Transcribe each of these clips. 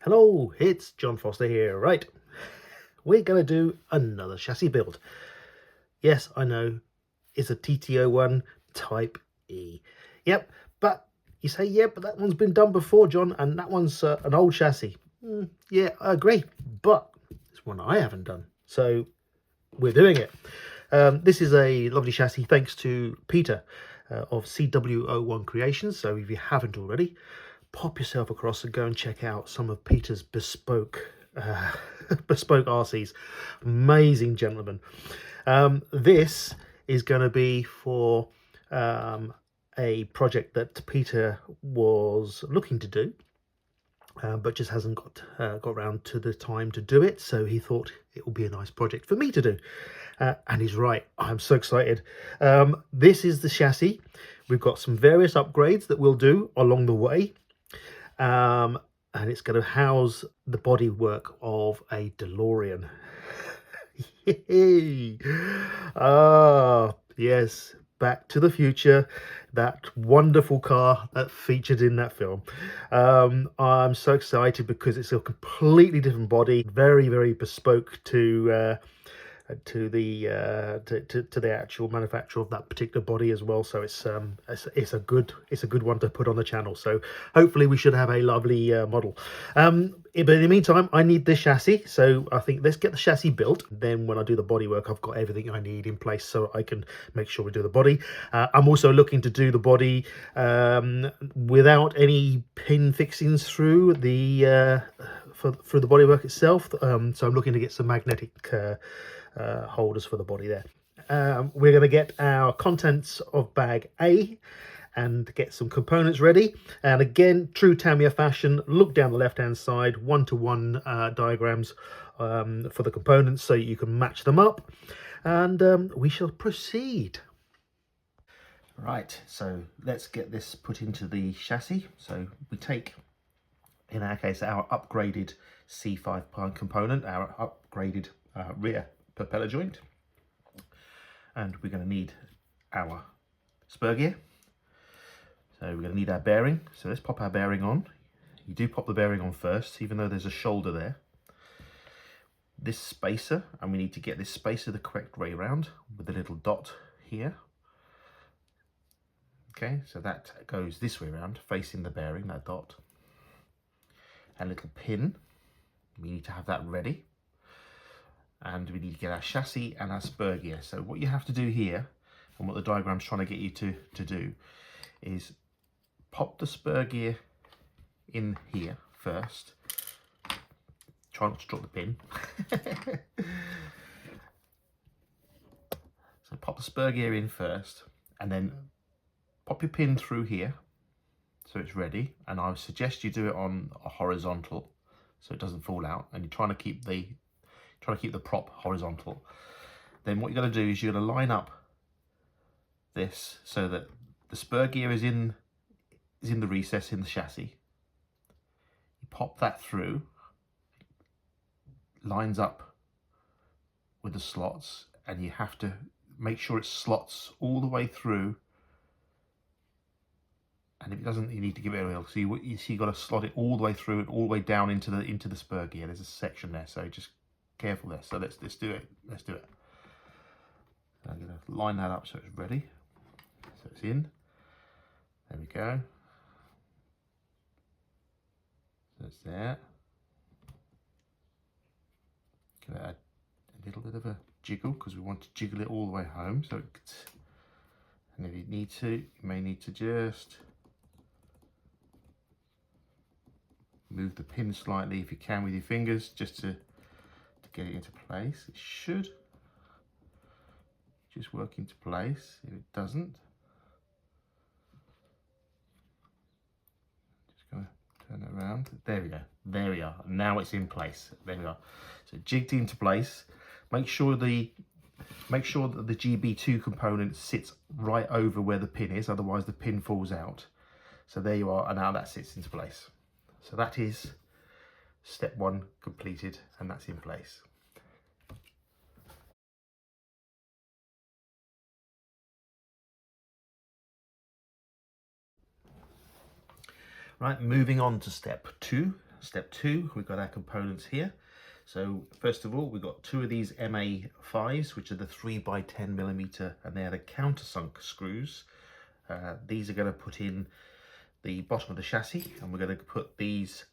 Hello, it's John Foster here. Right, we're going to do another chassis build. Yes, I know, it's a TT-01 Type E. Yep, but you say, yeah, but that one's been done before, John, and that one's an old chassis. Yeah, I agree, but it's one I haven't done, so we're doing it. This is a lovely chassis thanks to Peter of CW01 Creations. So if you haven't already, pop yourself across and go and check out some of Peter's bespoke bespoke RCs. Amazing gentleman. This is going to be for a project that Peter was looking to do, but just hasn't got around to the time to do it. So he thought it will be a nice project for me to do. And he's right. I'm so excited. This is the chassis. We've got some various upgrades that we'll do along the way. And it's going to house the bodywork of a DeLorean. Ah, yes, Back to the Future, that wonderful car that featured in that film. I'm so excited because it's a completely different body, very, very bespoke to the actual manufacturer of that particular body as well. So it's a good one to put on the channel. So hopefully we should have a lovely model. But in the meantime, I need this chassis, so I think let's get the chassis built. Then when I do the body work, I've got everything I need in place so I can make sure we do the body. I'm also looking to do the body without any pin fixings through the for the bodywork itself. So I'm looking to get some magnetic holders for the body there. We're going to get our contents of bag A and get some components ready. And again, true Tamiya fashion, look down the left hand side, one-to-one diagrams for the components so you can match them up, and we shall proceed. Right, so let's get this put into the chassis. So we take, in our case, our upgraded C5 component, our upgraded rear propeller joint, and we're going to need our spur gear. So we're going to need our bearing. So let's pop our bearing on. You do pop the bearing on first, even though there's a shoulder there. This spacer, and we need to get this spacer the correct way around with the little dot here. Okay, so that goes this way around, facing the bearing, that dot. A little pin, we need to have that ready. And we need to get our chassis and our spur gear. So what you have to do here, and what the diagram's trying to get you to do, is pop the spur gear in here first. Try not to drop the pin. So pop the spur gear in first, and then pop your pin through here so it's ready. And I would suggest you do it on a horizontal so it doesn't fall out, and you're trying to keep the prop horizontal. Then what you're going to do is you're going to line up this so that the spur gear is in the recess in the chassis. You pop that through, lines up with the slots, and you have to make sure it slots all the way through. And if it doesn't, you need to give it a wheel. So you got to slot it all the way through and all the way down into the spur gear. There's a section there, so just careful there. So let's do it. Let's do it. I'm going to line that up so it's ready. So it's in. There we go. So it's there. Give it a little bit of a jiggle because we want to jiggle it all the way home. So, and if you need to, you may need to just move the pin slightly if you can with your fingers, just to get it into place. It should just work into place. If it doesn't, just gonna turn it around. There we go. There we are. Now it's in place. There we are. So jigged into place. Make sure that the GB2 component sits right over where the pin is, otherwise the pin falls out. So there you are, and now that sits into place. So that is step one completed, and that's in place. Right, moving on to step two. step 2, we've got our components here. So first of all, we've got 2 of these MA5s, which are the 3x10mm, and they're the countersunk screws. These are going to put in the bottom of the chassis, and we're going to put these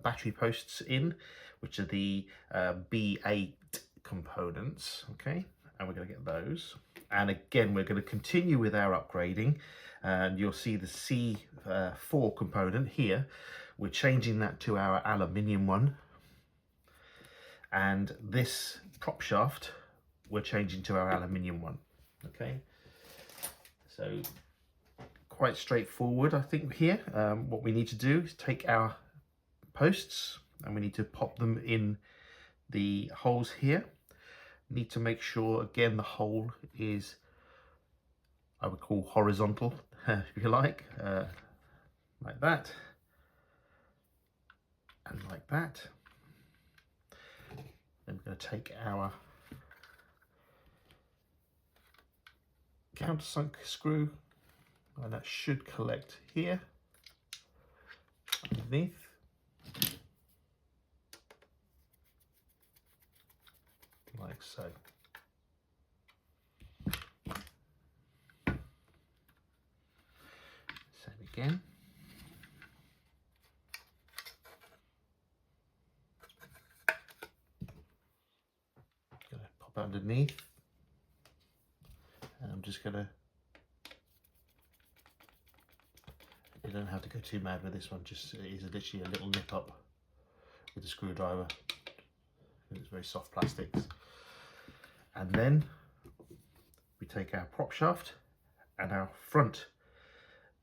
battery posts in, which are the B8 components, okay, and we're going to get those. And again, we're going to continue with our upgrading, and you'll see the C4 component here. We're changing that to our aluminium one, and this prop shaft we're changing to our aluminium one, okay. So quite straightforward, I think, here. What we need to do is take our posts and we need to pop them in the holes here. Need to make sure, again, the hole is, I would call horizontal, if you like that, and like that. Then we're going to take our countersunk screw, and that should collect here underneath. Like so. Same again. Gonna pop underneath, and I'm just gonna. You don't have to go too mad with this one. Just it is literally a little nip up with a screwdriver. It's very soft plastics. And then we take our prop shaft and our front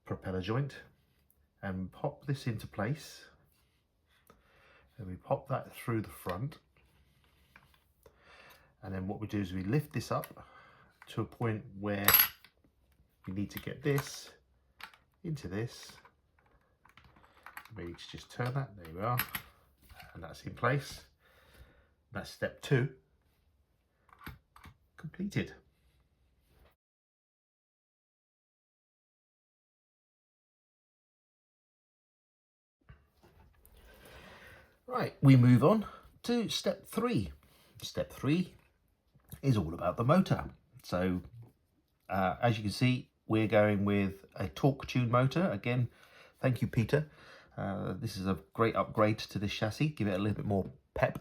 propeller joint and pop this into place. And we pop that through the front. And then what we do is we lift this up to a point where we need to get this into this. We need to just turn that, there we are. And that's in place. That's step 2 completed. Right, we move on to step 3. Step 3 is all about the motor. So as you can see, we're going with a torque tune motor. Again, thank you, Peter. This is a great upgrade to this chassis, give it a little bit more pep.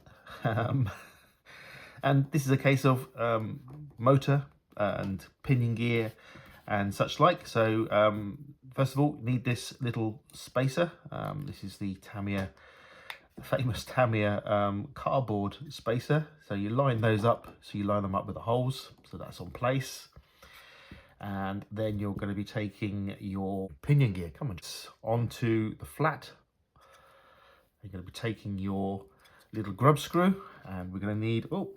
And this is a case of motor and pinion gear and such like. So first of all, you need this little spacer. This is the Tamiya, famous Tamiya cardboard spacer. So you line those up, so you line them up with the holes, so that's on place. And then you're going to be taking your pinion gear, onto the flat. You're going to be taking your little grub screw, and we're going to need, we'll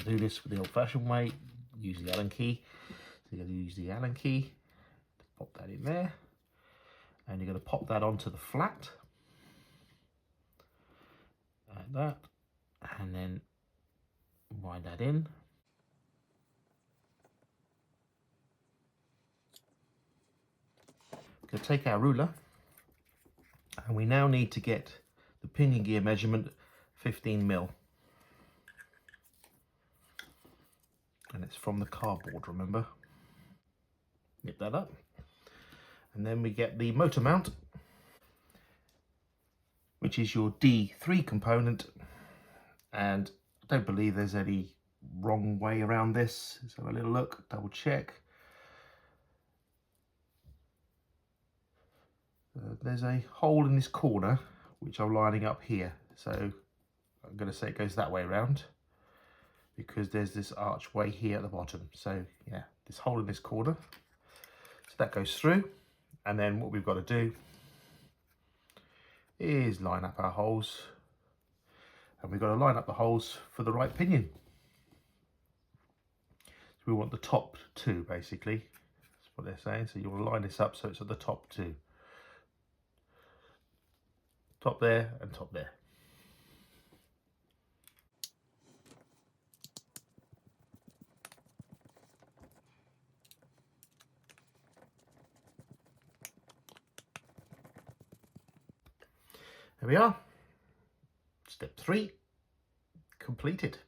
do this the old-fashioned way, use the Allen key. So you're going to use the Allen key, pop that in there, and you're going to pop that onto the flat, like that, and then wind that in. We're going to take our ruler, and we now need to get the pinion gear measurement 15mm. And it's from the cardboard, remember? Get that up. And then we get the motor mount, which is your D3 component. And I don't believe there's any wrong way around this. Let's have a little look, double check. There's a hole in this corner, which I'm lining up here. So I'm going to say it goes that way around, because there's this archway here at the bottom. So yeah, this hole in this corner. So that goes through. And then what we've got to do is line up our holes. And we've got to line up the holes for the right pinion. So we want the top 2, basically. That's what they're saying. So you want to line this up so it's at the top 2. Top there and top there. There we are. Step 3 completed.